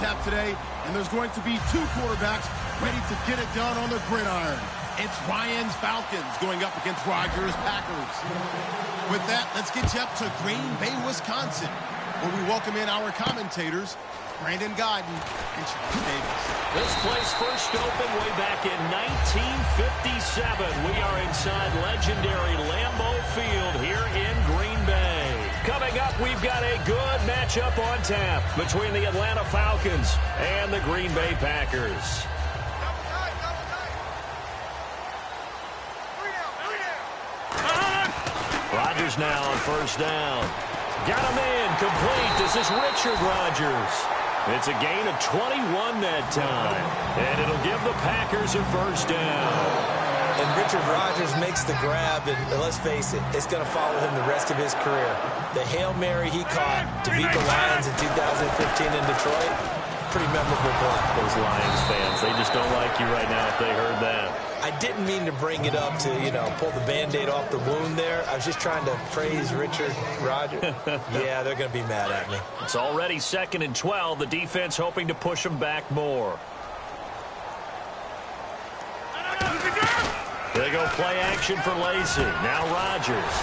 nightcap today, and there's going to be two quarterbacks ready to get it done on the gridiron. It's Ryan's Falcons going up against Rogers' Packers. With that, let's get you up to Green Bay, Wisconsin, where we welcome in our commentators, Brandon Godden and Charles Davis. This place first opened way back in 1957. We are inside legendary Lambeau Field here in Green Bay. Coming up, we've got a good matchup on tap between the Atlanta Falcons and the Green Bay Packers. Rodgers now on first down. Got him in, complete. This is Richard Rodgers. It's a gain of 21 that time, and it'll give the Packers a first down. And Richard Rodgers makes the grab, and let's face it, it's going to follow him the rest of his career. The Hail Mary he caught to beat the Lions in 2015 in Detroit, pretty memorable play. Those Lions fans, they just don't like you right now if they heard that. I didn't mean to bring it up to, pull the Band-Aid off the wound there. I was just trying to praise Richard Rodgers. Yeah, they're going to be mad at me. It's already 2nd and 12. The defense hoping to push them back more. They go play action for Lacy. Now Rodgers.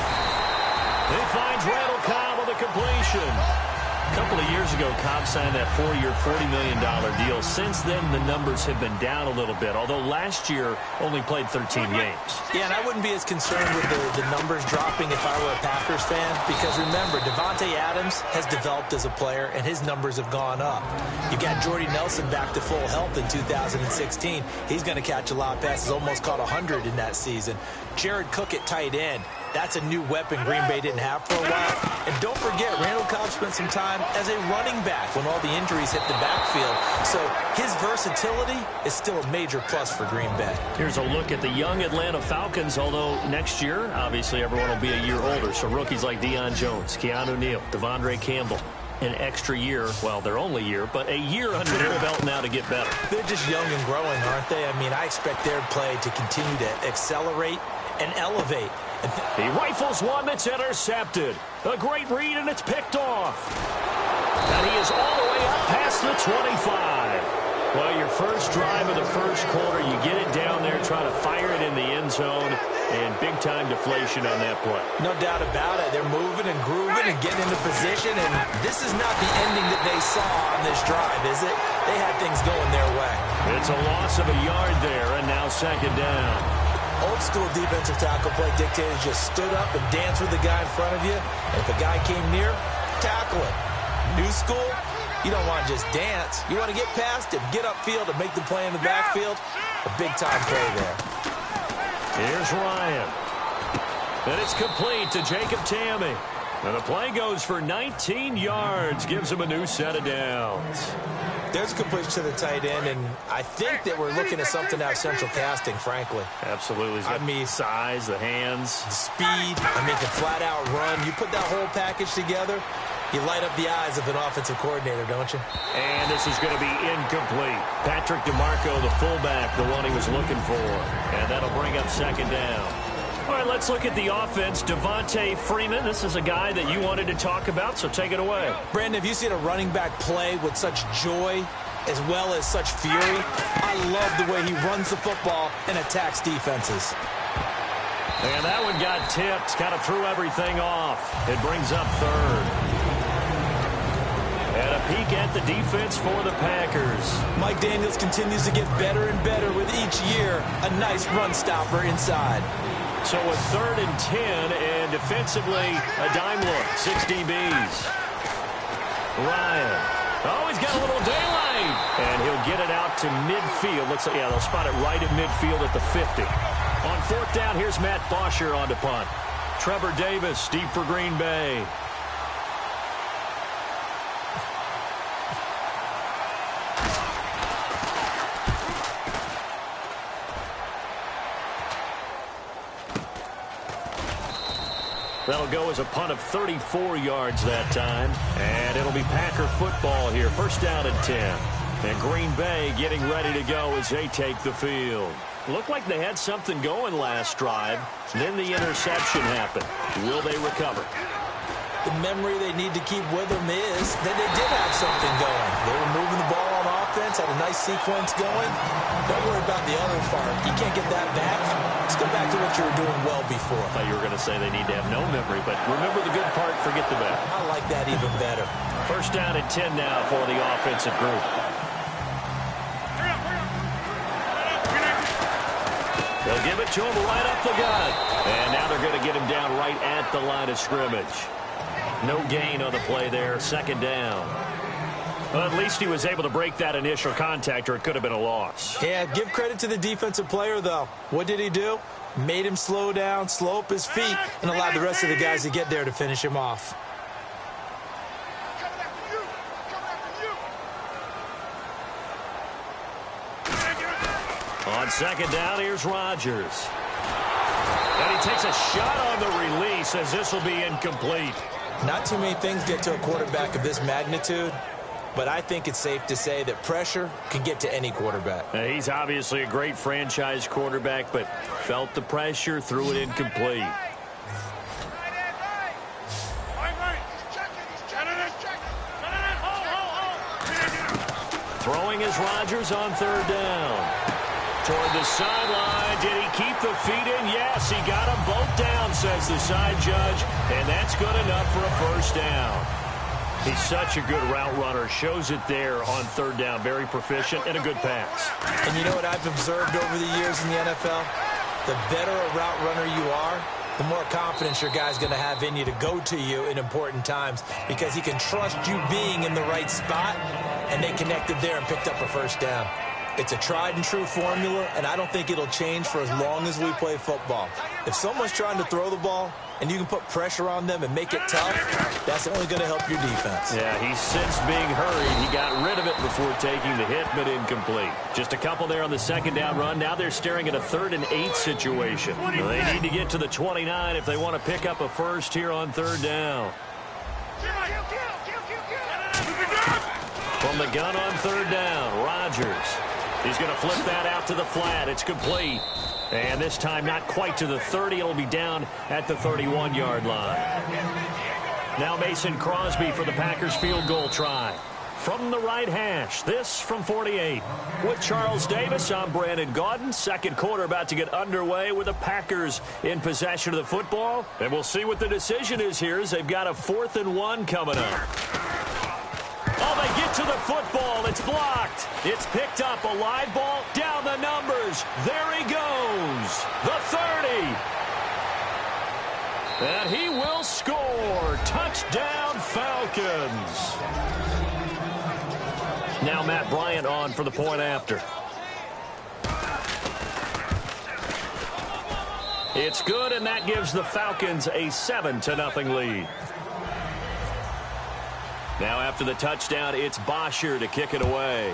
He finds Randall Cobb with a completion. A couple of years ago, Cobb signed that 4-year, $40 million deal. Since then, the numbers have been down a little bit, although last year only played 13 games. Yeah, and I wouldn't be as concerned with the numbers dropping if I were a Packers fan, because remember, Devontae Adams has developed as a player, and his numbers have gone up. You got Jordy Nelson back to full health in 2016. He's going to catch a lot of passes, almost caught 100 in that season. Jared Cook at tight end. That's a new weapon Green Bay didn't have for a while. And don't forget, Randall Cobb spent some time as a running back when all the injuries hit the backfield. So his versatility is still a major plus for Green Bay. Here's a look at the young Atlanta Falcons, although next year, obviously, everyone will be a year older. So rookies like Deion Jones, Keanu Neal, Devondre Campbell. An extra year, well, their only year, but a year under their belt now to get better. They're just young and growing, aren't they? I mean, I expect their play to continue to accelerate and elevate. He rifles one that's intercepted. A great read, and it's picked off. And he is all the way up past the 25. Well, your first drive of the first quarter, you get it down there, try to fire it in the end zone, and big-time deflation on that play. No doubt about it. They're moving and grooving and getting into position, and this is not the ending that they saw on this drive, is it? They had things going their way. It's a loss of a yard there, and now 2nd down. Old-school defensive tackle play dictators just stood up and danced with the guy in front of you, and if a guy came near, tackle him. New school, you don't want to just dance. You want to get past him, get upfield, and make the play in the backfield. A big-time play there. Here's Ryan. And it's complete to Jacob Tamme. And the play goes for 19 yards, gives him a new set of downs. There's a completion to the tight end, and I think that we're looking at something out of central casting, frankly. Absolutely. He's got the size, the hands. The speed. I mean, can flat-out run. You put that whole package together, you light up the eyes of an offensive coordinator, don't you? And this is going to be incomplete. Patrick DeMarco, the fullback, the one he was looking for. And that'll bring up 2nd down. All right, let's look at the offense. Devontae Freeman, this is a guy that you wanted to talk about, so take it away. Brandon, have you seen a running back play with such joy as well as such fury? I love the way he runs the football and attacks defenses. And that one got tipped, kind of threw everything off. It brings up 3rd. And a peek at the defense for the Packers. Mike Daniels continues to get better and better with each year. A nice run stopper inside. So a 3rd and 10, and defensively, a dime look. 6 DBs. Ryan. Oh, he's got a little daylight. And he'll get it out to midfield. Looks like, yeah, they'll spot it right at midfield at the 50. On 4th down, here's Matt Bosher on to punt. Trevor Davis, deep for Green Bay. That'll go as a punt of 34 yards that time. And it'll be Packer football here. 1st down and 10. And Green Bay getting ready to go as they take the field. Looked like they had something going last drive. Then the interception happened. Will they recover? The memory they need to keep with them is that they did have something going. They were moving the ball all defense had a nice sequence going. Don't worry about the other part. You can't get that back. Let's go back to what you were doing well before. I thought you were going to say they need to have no memory, but remember the good part, forget the bad. I like that even better. First down and 10 now for the offensive group. They'll give it to him right up the gut. And now they're going to get him down right at the line of scrimmage. No gain on the play there. Second down. Well, at least he was able to break that initial contact, or it could have been a loss. Yeah, give credit to the defensive player, though. What did he do? Made him slow down, slow up his feet, and allowed the rest of the guys to get there to finish him off. On second down, here's Rodgers. And he takes a shot on the release as this will be incomplete. Not too many things get to a quarterback of this magnitude, but I think it's safe to say that pressure can get to any quarterback. He's obviously a great franchise quarterback, but felt the pressure, threw it incomplete. Throwing is Rodgers on third down. Toward the sideline. Did he keep the feet in? Yes, he got them both down, says the side judge, and that's good enough for a first down. He's such a good route runner. Shows it there on third down. Very proficient and a good pass. And you know what I've observed over the years in the NFL? The better a route runner you are, the more confidence your guy's going to have in you to go to you in important times, because he can trust you being in the right spot, and they connected there and picked up a first down. It's a tried-and-true formula, and I don't think it'll change for as long as we play football. If someone's trying to throw the ball and you can put pressure on them and make it tough, that's only going to help your defense. Yeah, he's since being hurried. He got rid of it before taking the hit, but incomplete. Just a couple there on the second down run. Now they're staring at a 3rd and 8 situation. They need to get to the 29 if they want to pick up a first here on third down. From the gun on third down, Rodgers. He's going to flip that out to the flat. It's complete. And this time not quite to the 30. It'll be down at the 31-yard line. Now Mason Crosby for the Packers field goal try. From the right hash, this from 48. With Charles Davis, I'm Brandon Gaudin. Second quarter about to get underway with the Packers in possession of the football. And we'll see what the decision is here as they've got a 4th and 1 coming up. Oh, they get to the football. It's blocked. It's picked up. A live ball down the numbers. There he goes. The 30. And he will score. Touchdown, Falcons. Now Matt Bryant on for the point after. It's good, and that gives the Falcons a 7-0 lead. Now after the touchdown, it's Bosher to kick it away.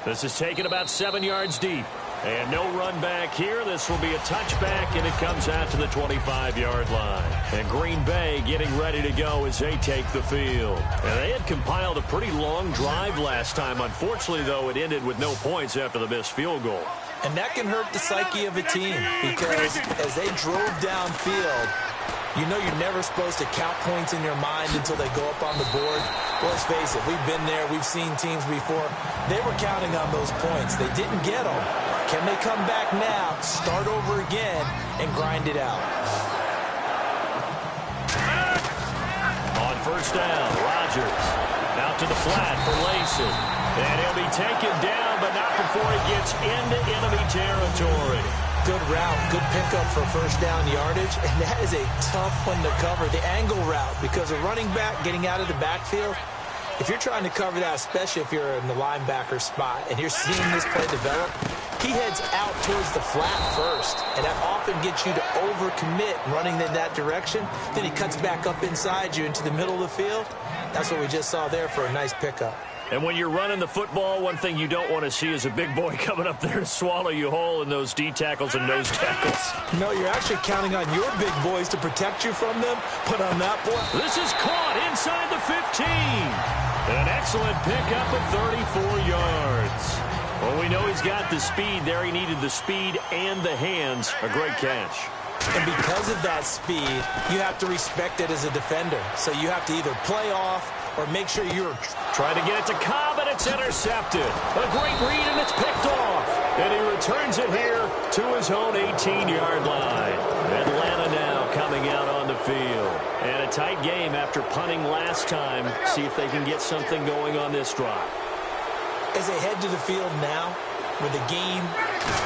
This is taken about 7 yards deep. And no run back here. This will be a touchback, and it comes out to the 25-yard line. And Green Bay getting ready to go as they take the field. And they had compiled a pretty long drive last time. Unfortunately, though, it ended with no points after the missed field goal. And that can hurt the psyche of a team, because as they drove downfield, you know you're never supposed to count points in your mind until they go up on the board. Well, let's face it, we've been there. We've seen teams before. They were counting on those points. They didn't get them. Can they come back now, start over again, and grind it out? On first down, Rodgers out to the flat for Lacy. And he'll be taken down, but not before he gets into enemy territory. Good route, good pickup for first down yardage, and that is a tough one to cover, the angle route, because a running back getting out of the backfield, if you're trying to cover that, especially if you're in the linebacker spot and you're seeing this play develop, he heads out towards the flat first, and that often gets you to overcommit running in that direction. Then he cuts back up inside you into the middle of the field. That's what we just saw there for a nice pickup. And when you're running the football, one thing you don't want to see is a big boy coming up there to swallow you whole in those D tackles and nose tackles. No, you're actually counting on your big boys to protect you from them. But on that boy, this is caught inside the 15. An excellent pickup of 34 yards. Well, we know he's got the speed there. He needed the speed and the hands. A great catch. And because of that speed, you have to respect it as a defender. So you have to either play off or make sure you're trying to get it to Cobb, and it's intercepted. A great read, and it's picked off. And he returns it here to his own 18-yard line. Atlanta now coming out on the field. And a tight game after punting last time. See if they can get something going on this drive. As they head to the field now, with the game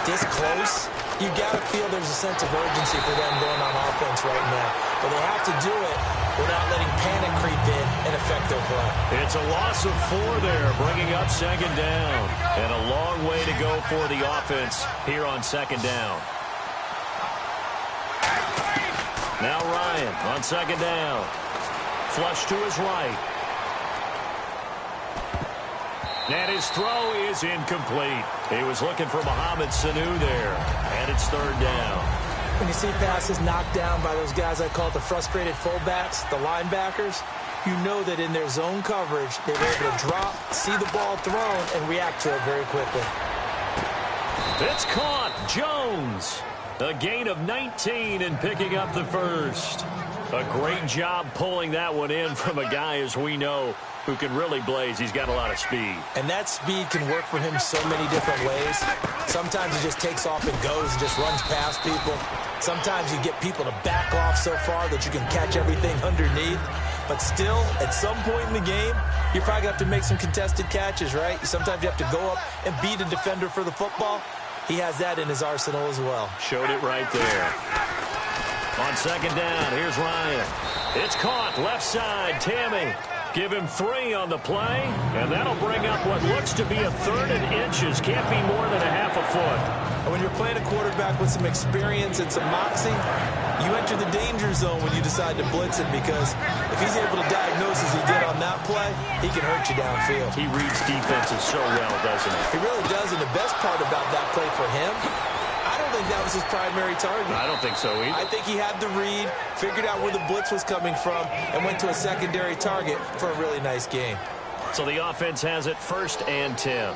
this close, you got to feel there's a sense of urgency for them going on offense right now. But they have to do it without letting panic creep in and affect their play. It's a loss of 4 there, bringing up second down. And a long way to go for the offense here on second down. Now Ryan on second down. Flush to his right. And his throw is incomplete. He was looking for Mohamed Sanu there. And it's third down. When you see passes knocked down by those guys I call the frustrated fullbacks, the linebackers, you know that in their zone coverage, they were able to drop, see the ball thrown, and react to it very quickly. It's caught. Jones. A gain of 19 and picking up the first. A great job pulling that one in from a guy, as we know, who can really blaze. He's got a lot of speed. And that speed can work for him so many different ways. Sometimes he just takes off and goes and just runs past people. Sometimes you get people to back off so far that you can catch everything underneath. But still, at some point in the game, you're probably going to have to make some contested catches, right? Sometimes you have to go up and beat a defender for the football. He has that in his arsenal as well. Showed it right there. On second down, here's Ryan. It's caught, left side, Tammy. Give him 3 on the play, and that'll bring up what looks to be a third and inches. Can't be more than a half a foot. And when you're playing a quarterback with some experience and some moxie, you enter the danger zone when you decide to blitz him, because if he's able to diagnose as he did on that play, he can hurt you downfield. He reads defenses so well, doesn't he? He really does, and the best part about that play for him, I don't think that was his primary target. I don't think so either. I think he had the read, figured out where the blitz was coming from, and went to a secondary target for a really nice game. So the offense has it 1st and 10.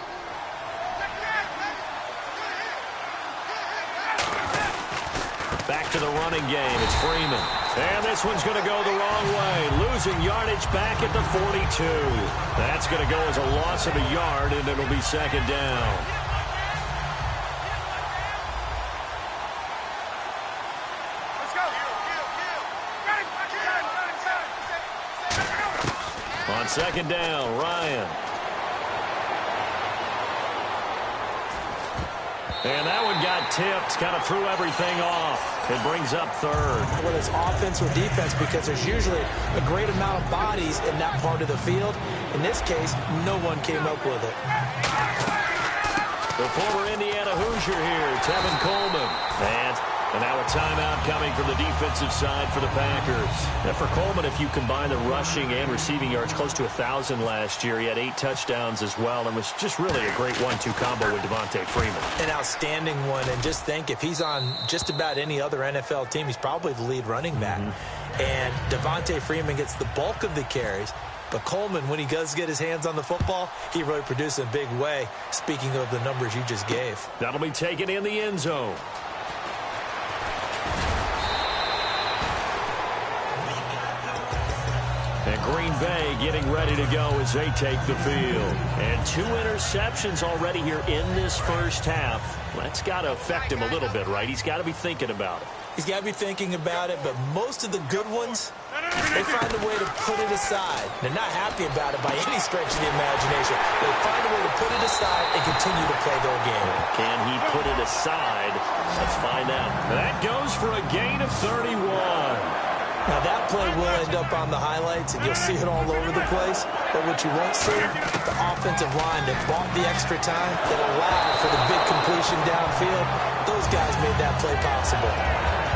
Back to the running game. It's Freeman. And this one's going to go the wrong way. Losing yardage back at the 42. That's going to go as a loss of a yard, and it'll be second down. On second down, Ryan. And that one got tipped, kind of threw everything off. It brings up third. Whether it's offense or defense, because there's usually a great amount of bodies in that part of the field. In this case, no one came up with it. The former Indiana Hoosier here, Tevin Coleman. And now a timeout coming from the defensive side for the Packers. And for Coleman, if you combine the rushing and receiving yards, close to 1,000 last year. He had 8 touchdowns as well, and was just really a great 1-2 combo with Devontae Freeman. An outstanding one, and just think, if he's on just about any other NFL team, he's probably the lead running back. And Devontae Freeman gets the bulk of the carries. But Coleman, when he does get his hands on the football, he really produces in a big way, speaking of the numbers you just gave. That'll be taken in the end zone. And Green Bay getting ready to go as they take the field. And 2 interceptions already here in this first half. That's got to affect him a little bit, right? He's got to be thinking about it. He's got to be thinking about it, but most of the good ones, they find a way to put it aside. They're not happy about it by any stretch of the imagination. They find a way to put it aside and continue to play their game. Can he put it aside? Let's find out. That goes for a gain of 31. Now, that play will end up on the highlights, and you'll see it all over the place. But what you won't see, the offensive line that bought the extra time, that allowed for the big completion downfield, those guys made that play possible.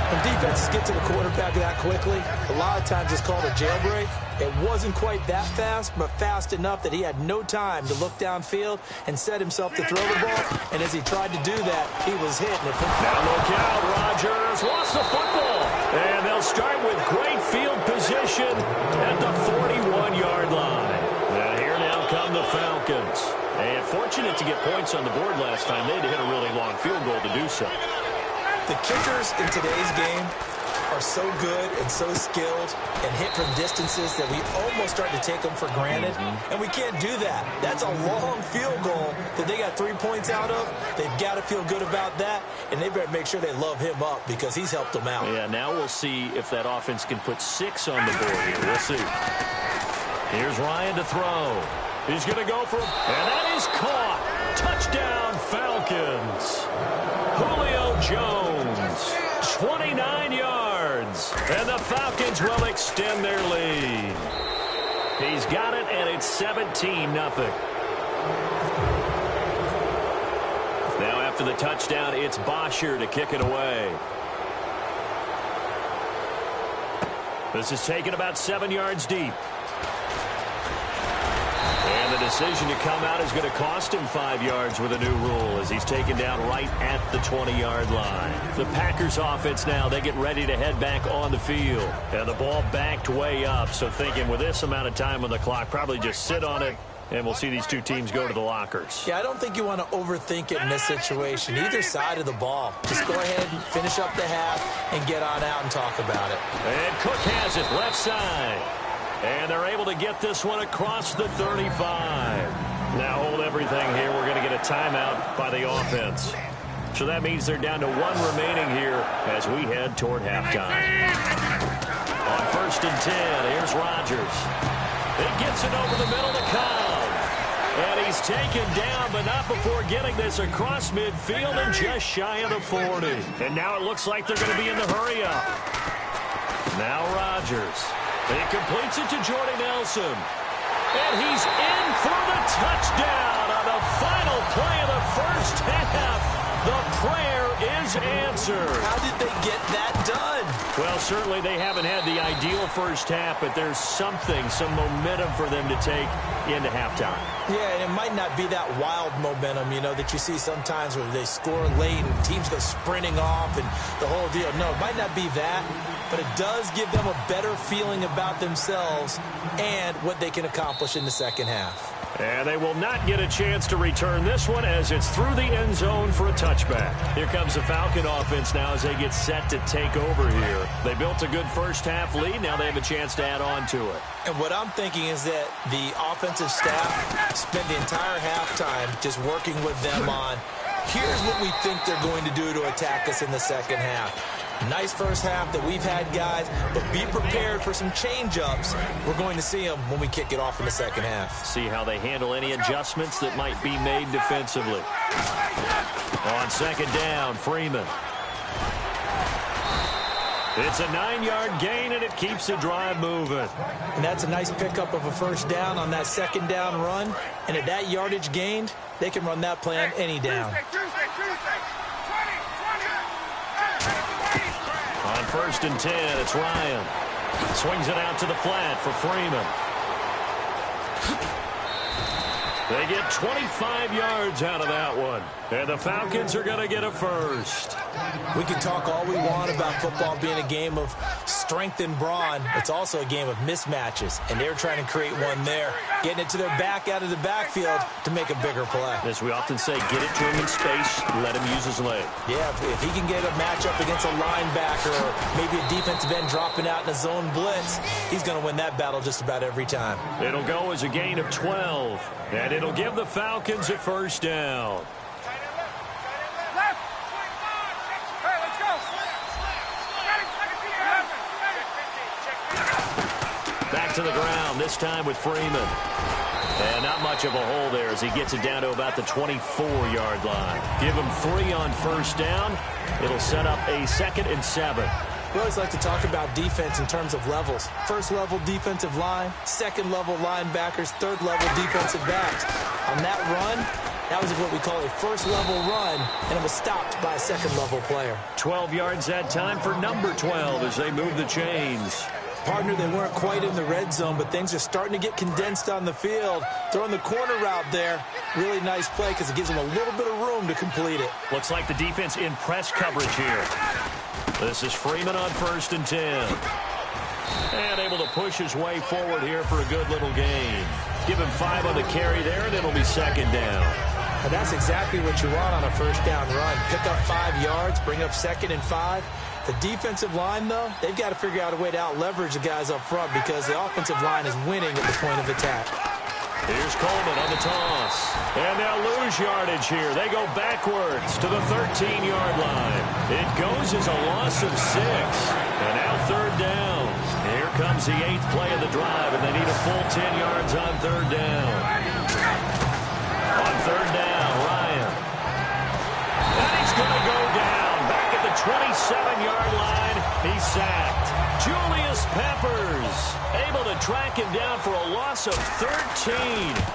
When defenses get to the quarterback that quickly, a lot of times it's called a jailbreak. It wasn't quite that fast, but fast enough that he had no time to look downfield and set himself to throw the ball. And as he tried to do that, he was hit. And now look out, Rodgers lost the football. And they'll start with great field position at the 41-yard line. And here now come the Falcons. And fortunate to get points on the board last time. They had to hit a really long field goal to do so. The kickers in today's game are so good and so skilled and hit from distances that we almost start to take them for granted, and we can't do that. That's a long field goal that they got 3 points out of. They've got to feel good about that, and they better make sure they love him up because he's helped them out. Yeah, now we'll see if that offense can put 6 on the board here. We'll see. Here's Ryan to throw. He's going to go for it, and that is caught. Touchdown, Falcons. Julio Jones, 29 yards, and the Falcons will extend their lead. He's got it, and it's 17-0. Now after the touchdown, it's Bosher to kick it away. This is taken about 7 yards deep. And the decision to come out is going to cost him 5 yards with a new rule as he's taken down right at the 20-yard line. The Packers offense now, they get ready to head back on the field. And the ball backed way up, so thinking with this amount of time on the clock, probably just sit on it, and we'll see these two teams go to the lockers. Yeah, I don't think you want to overthink it in this situation. Either side of the ball. Just go ahead and finish up the half and get on out and talk about it. And Cook has it left side. And they're able to get this one across the 35. Now hold everything here. We're going to get a timeout by the offense. So that means they're down to 1 remaining here as we head toward halftime. On 1st and 10, here's Rodgers. He gets it over the middle to Cobb. And he's taken down, but not before getting this across midfield and just shy of the 40. And now it looks like they're going to be in the hurry up. Now Rodgers. He completes it to Jordy Nelson. And he's in for the touchdown on the final play of the first half. The prayer is answered. How did they get that done? Well, certainly they haven't had the ideal first half, but there's something, some momentum for them to take into halftime. Yeah, and it might not be that wild momentum, you know, that you see sometimes where they score late and teams go sprinting off and the whole deal. No, it might not be that, but it does give them a better feeling about themselves and what they can accomplish in the second half. And they will not get a chance to return this one as it's through the end zone for a touchback. Here comes the Falcon offense now as they get set to take over here. They built a good first half lead. Now they have a chance to add on to it. And what I'm thinking is that the offensive staff spent the entire halftime just working with them on, here's what we think they're going to do to attack us in the second half. Nice first half that we've had, guys, but be prepared for some change-ups. We're going to see them when we kick it off in the second half. See how they handle any adjustments that might be made defensively. On 2nd down, Freeman. It's a 9-yard gain, and it keeps the drive moving. And that's a nice pickup of a first down on that 2nd down run. And at that yardage gained, they can run that play on any down. On 1st and 10, it's Ryan. Swings it out to the flat for Freeman. They get 25 yards out of that one. And the Falcons are going to get a first. We can talk all we want about football being a game of strength and brawn. It's also a game of mismatches, and they're trying to create one there, getting it to their back out of the backfield to make a bigger play. As we often say, get it to him in space, let him use his leg. Yeah, if he can get a matchup against a linebacker or maybe a defensive end dropping out in a zone blitz, he's going to win that battle just about every time. It'll go as a gain of 12, and it'll give the Falcons a first down. Back to the ground, this time with Freeman. And not much of a hole there as he gets it down to about the 24-yard line. Give him 3 on first down. It'll set up a 2nd and 7. We always like to talk about defense in terms of levels. First level defensive line, second level linebackers, third level defensive backs. On that run, that was what we call a first level run, and it was stopped by a second level player. 12 yards that time for number 12 as they move the chains. Partner, they weren't quite in the red zone, but things are starting to get condensed on the field. Throwing the corner route there, really nice play because it gives them a little bit of room to complete it. Looks like the defense in press coverage here. This is Freeman on 1st and 10. And able to push his way forward here for a good little gain. Give him 5 on the carry there, and it'll be 2nd down. And that's exactly what you want on a first down run. Pick up 5 yards, bring up 2nd and 5. The defensive line, though, they've got to figure out a way to out-leverage the guys up front because the offensive line is winning at the point of attack. Here's Coleman on the toss. And they'll lose yardage here. They go backwards to the 13-yard line. It goes as a loss of 6. And now third down. Here comes the 8th play of the drive, and they need a full 10 yards on third down. On third down, Ryan. And he's going to go down. Back at the 27-yard line, he's sacked. Julius Peppers able to track him down for a loss of 13.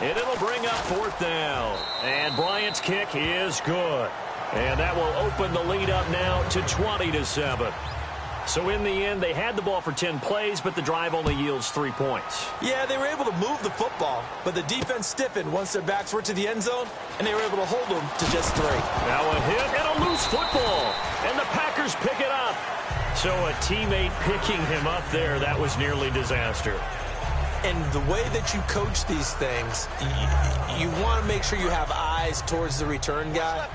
And it'll bring up fourth down. And Bryant's kick is good. And that will open the lead up now to 20-7. So in the end, they had the ball for 10 plays, but the drive only yields 3 points. Yeah, they were able to move the football, but the defense stiffened once their backs were to the end zone, and they were able to hold them to just 3. Now a hit and a loose football, and the Packers pick it up. So a teammate picking him up there, that was nearly disaster. And the way that you coach these things, you want to make sure you have eyes towards the return guy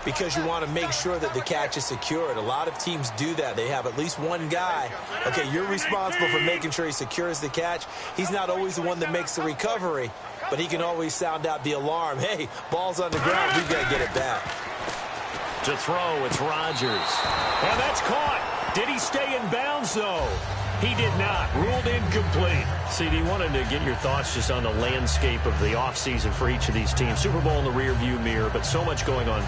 because you want to make sure that the catch is secured. A lot of teams do that. They have at least one guy. Okay, you're responsible for making sure he secures the catch. He's not always the one that makes the recovery, but he can always sound out the alarm. Hey, ball's on the ground. We've got to get it back. To throw, it's Rodgers. And that's caught. Did he stay in bounds, though? He did not. Ruled incomplete. CD, wanted to get your thoughts just on the landscape of the offseason for each of these teams. Super Bowl in the rearview mirror, but so much going on.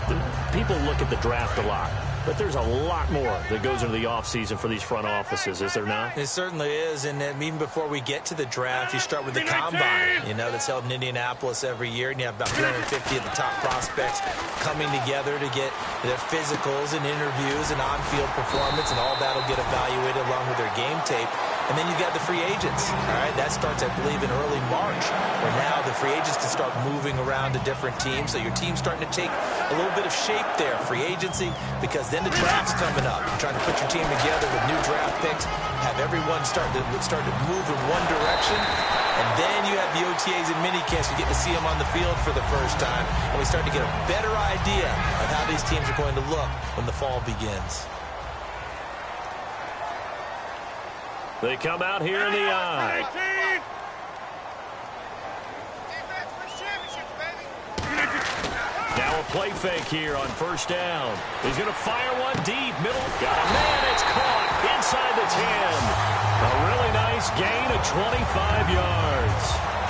People look at the draft a lot, but there's a lot more that goes into the offseason for these front offices, is there not? It certainly is, and even before we get to the draft, you start with the combine, that's held in Indianapolis every year, and you have about 350 of the top prospects coming together to get their physicals and interviews and on-field performance, and all that will get evaluated along with their game tape. And then you've got the free agents, all right? That starts, I believe, in early March, where now the free agents can start moving around to different teams. So your team's starting to take a little bit of shape there, free agency, because then the draft's coming up. You're trying to put your team together with new draft picks, have everyone start to move in one direction, and then you have the OTAs and minicamps. You get to see them on the field for the first time, and we start to get a better idea of how these teams are going to look when the fall begins. They come out here in the eye. Now a play fake here on first down. He's going to fire one deep. Middle. Got a man. It's caught inside the 10. A really nice gain of 25 yards.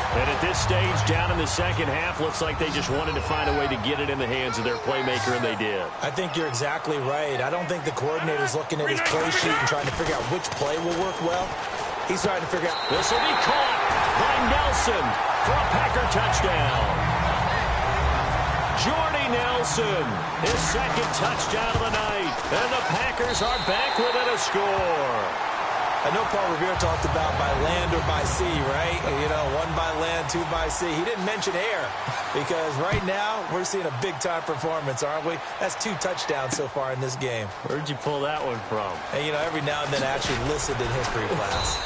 And at this stage, down in the second half, looks like they just wanted to find a way to get it in the hands of their playmaker, and they did. I think you're exactly right. I don't think the coordinator's looking at his play sheet and trying to figure out which play will work well. He's trying to figure out. This will be caught by Nelson for a Packer touchdown. Jordy Nelson, his second touchdown of the night. And the Packers are back within a score. I know Paul Revere talked about by land or by sea, right? One by land, two by sea. He didn't mention air because right now we're seeing a big-time performance, aren't we? That's 2 touchdowns so far in this game. Where'd you pull that one from? And, every now and then I actually listened in history class.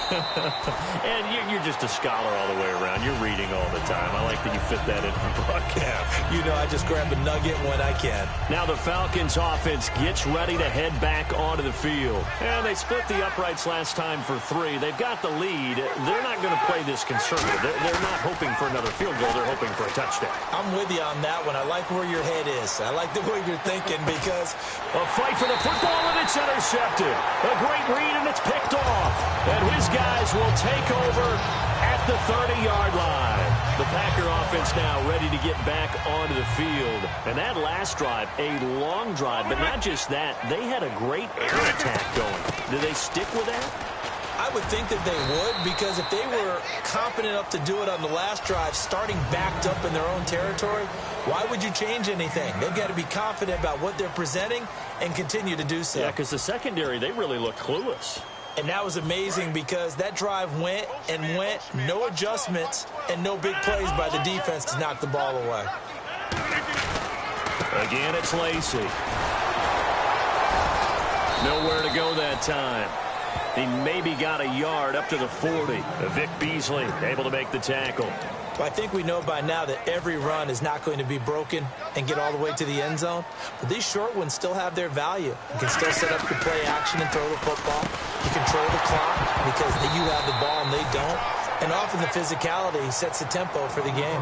And you're just a scholar all the way around. You're reading all the time. I like that you fit that in for broadcast. I just grab a nugget when I can. Now the Falcons offense gets ready to head back onto the field. And they split the uprights last time for 3. They've got the lead. They're not going to play this conservative. They're not hoping for another field goal. They're hoping for a touchdown. I'm with you on that one. I like where your head is. I like the way you're thinking because a fight for the football, and it's intercepted. A great read, and it's picked off. And his guys will take over at the 30-yard line. The Packer offense now ready to get back onto the field. And that last drive, a long drive, but not just that. They had a great air attack going. Do they stick with that? I would think that they would because if they were confident enough to do it on the last drive, starting backed up in their own territory, why would you change anything? They've got to be confident about what they're presenting and continue to do so. Yeah, because the secondary, they really looked clueless. And that was amazing because that drive went and went, no adjustments, and no big plays by the defense to knock the ball away. Again, it's Lacy. Nowhere to go that time. He maybe got a yard up to the 40. Vic Beasley able to make the tackle. Well, I think we know by now that every run is not going to be broken and get all the way to the end zone. But these short ones still have their value. You can still set up your play action and throw the football. You control the clock because you have the ball and they don't. And often the physicality sets the tempo for the game.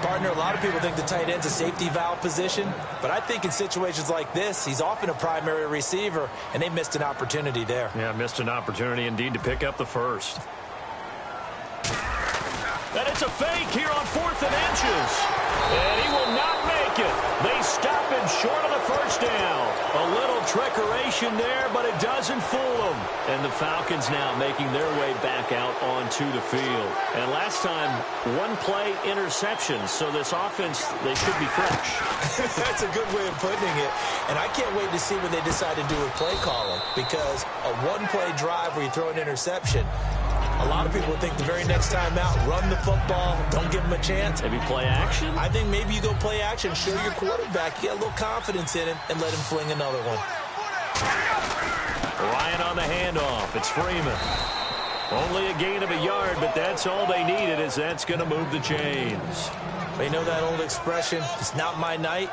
Partner, a lot of people think the tight end's a safety valve position, but I think in situations like this, he's often a primary receiver, and they missed an opportunity there. Yeah, missed an opportunity indeed to pick up the first. And it's a fake here on 4th and inches. And he will not make it. They stop him short of the first down. A little trickeration there, but it doesn't fool them. And the Falcons now making their way back out onto the field. And last time, one play interception. So this offense, they should be fresh. That's a good way of putting it. And I can't wait to see what they decide to do with play calling. Because a one-play drive where you throw an interception, a lot of people think the very next time out, run the football, don't give him a chance. Maybe play action? I think maybe you go play action, show your quarterback, get a little confidence in him, and let him fling another one. Ryan on the handoff. It's Freeman. Only a gain of a yard, but that's all they needed, as that's going to move the chains. You know that old expression, it's not my night?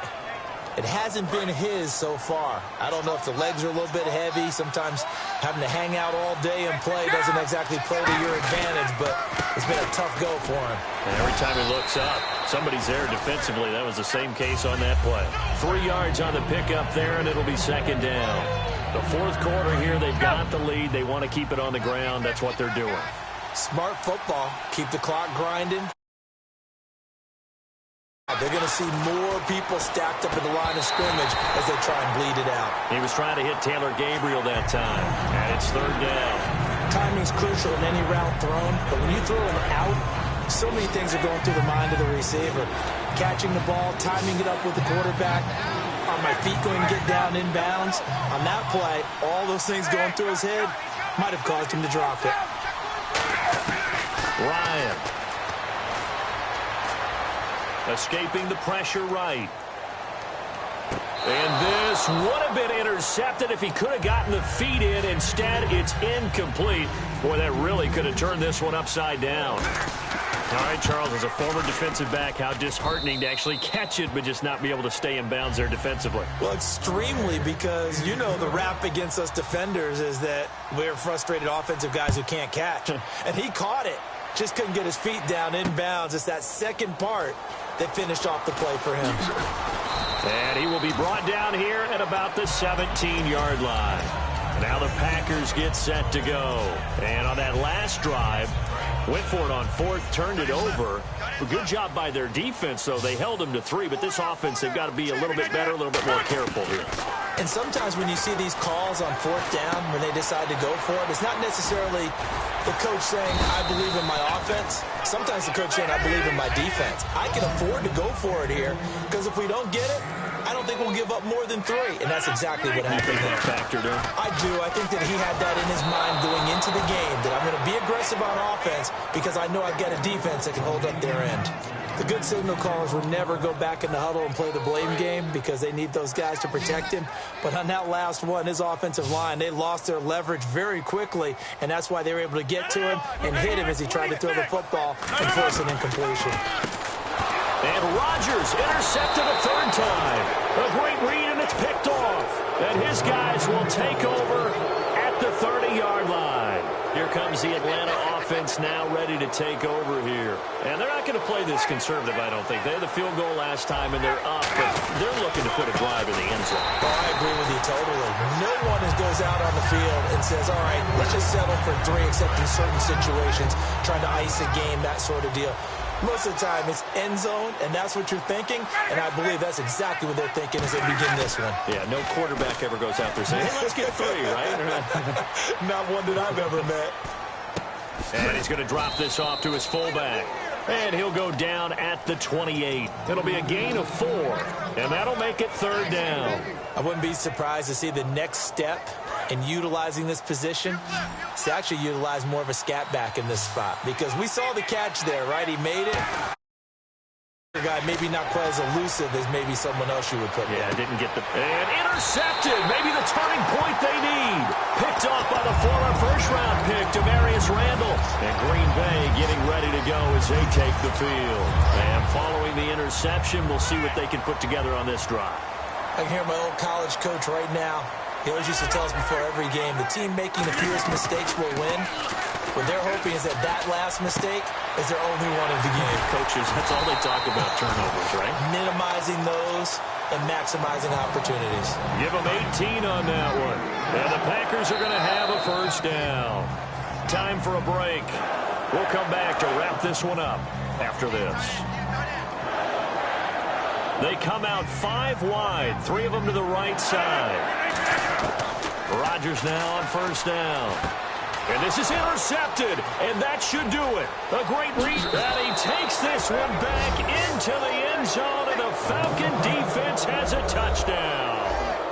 It hasn't been his so far. I don't know if the legs are a little bit heavy. Sometimes having to hang out all day and play doesn't exactly play to your advantage, but it's been a tough go for him. And every time he looks up, somebody's there defensively. That was the same case on that play. 3 yards on the pickup there, and it'll be second down. The fourth quarter here, they've got the lead. They want to keep it on the ground. That's what they're doing. Smart football. Keep the clock grinding. They're going to see more people stacked up at the line of scrimmage as they try and bleed it out. He was trying to hit Taylor Gabriel that time, and it's third down. Timing's crucial in any route thrown, but when you throw an out, so many things are going through the mind of the receiver. Catching the ball, timing it up with the quarterback. Are my feet going to get down inbounds? On that play, all those things going through his head might have caused him to drop it. Ryan. Escaping the pressure right. And this would have been intercepted if he could have gotten the feet in. Instead, it's incomplete. Boy, that really could have turned this one upside down. All right, Charles, as a former defensive back, how disheartening to actually catch it but just not be able to stay in bounds there defensively. Well, extremely, because, you know, the rap against us defenders is that we're frustrated offensive guys who can't catch. And he caught it. Just couldn't get his feet down in bounds. It's that second part that finished off the play for him. And he will be brought down here at about the 17-yard line. Now the Packers get set to go. And on that last drive, went for it on fourth, turned it over. A good job by their defense, though. They held them to 3, but this offense, they've got to be a little bit better, a little bit more careful here. And sometimes when you see these calls on fourth down, when they decide to go for it, it's not necessarily the coach saying, I believe in my offense. Sometimes the coach saying, I believe in my defense. I can afford to go for it here, because if we don't get it, I don't think we'll give up more than 3. And that's exactly what happened there. Factored in? I do. I think that he had that in his mind going into the game, that I'm going to be aggressive on offense because I know I've got a defense that can hold up their end. The good signal callers would never go back in the huddle and play the blame game because they need those guys to protect him. But on that last one, his offensive line, they lost their leverage very quickly, and that's why they were able to get to him and hit him as he tried to throw the football and force an incompletion. And Rodgers intercepted a third time. A great read, and it's picked off. And his guys will take over at the 30-yard line. Here comes the Atlanta offense now ready to take over here. And they're not going to play this conservative, I don't think. They had the field goal last time, and they're up, but they're looking to put a drive in the end zone. Oh, I agree with you totally. No one goes out on the field and says, all right, let's just settle for 3, except in certain situations, trying to ice a game, that sort of deal. Most of the time, it's end zone, and that's what you're thinking, and I believe that's exactly what they're thinking as they begin this one. Yeah, no quarterback ever goes out there saying, hey, let's get 3, right? Not one that I've ever met. And he's going to drop this off to his fullback. And he'll go down at the 28. It'll be a gain of 4, and that'll make it third down. I wouldn't be surprised to see the next step in utilizing this position is to actually utilize more of a scat back in this spot, because we saw the catch there, right? He made it. guy, maybe not quite as elusive as maybe someone else you would put Yeah, there. didn't get the... And intercepted. Maybe the turning point they need. Picked off by the former first-round pick, Demarius Randall. And Green Bay getting ready to go as they take the field. And following the interception, we'll see what they can put together on this drive. I can hear my old college coach right now. He always used to tell us before every game, the team making the fewest mistakes will win. What they're hoping is that last mistake is their only one of the game. Coaches, that's all they talk about, turnovers, right? Minimizing those and maximizing opportunities. Give them 18 on that one. And the Packers are going to have a first down. Time for a break. We'll come back to wrap this one up after this. They come out 5 wide, 3 of them to the right side. Rodgers now on first down. And this is intercepted, and that should do it. A great read. And he takes this one back into the end zone, and the Falcon defense has a touchdown.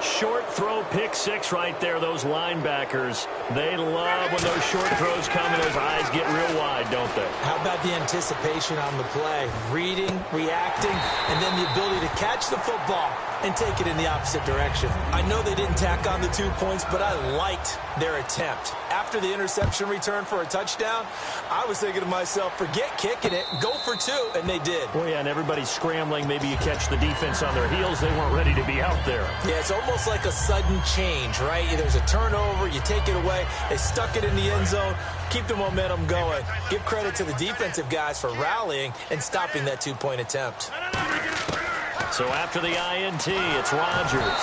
Short throw, pick six right there. Those linebackers, they love when those short throws come and those eyes get real wide, don't they? How about the anticipation on the play? Reading, reacting, and then the ability to catch the football and take it in the opposite direction. I know they didn't tack on the 2 points, but I liked their attempt. After the interception return for a touchdown, I was thinking to myself, forget kicking it, go for 2, and they did. Well, yeah, and everybody's scrambling. Maybe you catch the defense on their heels. They weren't ready to be out there. Yeah, it's almost like a sudden change, right? There's a turnover, you take it away, they stuck it in the end zone, keep the momentum going. Give credit to the defensive guys for rallying and stopping that 2-point attempt. So after the INT, it's Rodgers.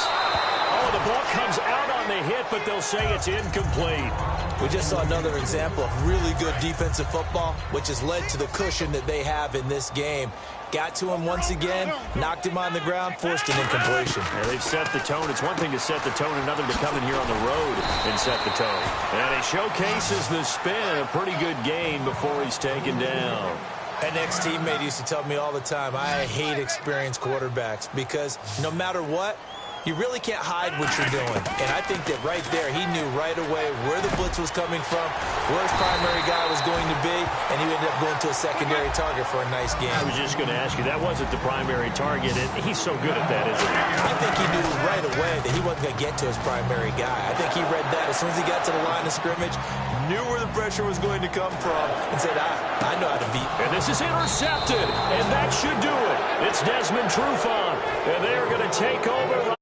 Oh, the ball comes out on the hit, but they'll say it's incomplete. We just saw another example of really good defensive football, which has led to the cushion that they have in this game. Got to him once again, knocked him on the ground, forced an incompletion. Yeah, they've set the tone. It's one thing to set the tone, another to come in here on the road and set the tone. And he showcases the spin, a pretty good gain before he's taken down. An ex-teammate used to tell me all the time, I hate experienced quarterbacks because no matter what, you really can't hide what you're doing. And I think that right there, he knew right away where the blitz was coming from, where his primary guy was going to be, and he ended up going to a secondary target for a nice game. I was just going to ask you, that wasn't the primary target, and he's so good at that, isn't he? I think he knew right away that he wasn't going to get to his primary guy. I think he read that as soon as he got to the line of scrimmage, knew where the pressure was going to come from, and said, I know how to beat. And this is intercepted, and that should do it. It's Desmond Trufant, and they are going to take over.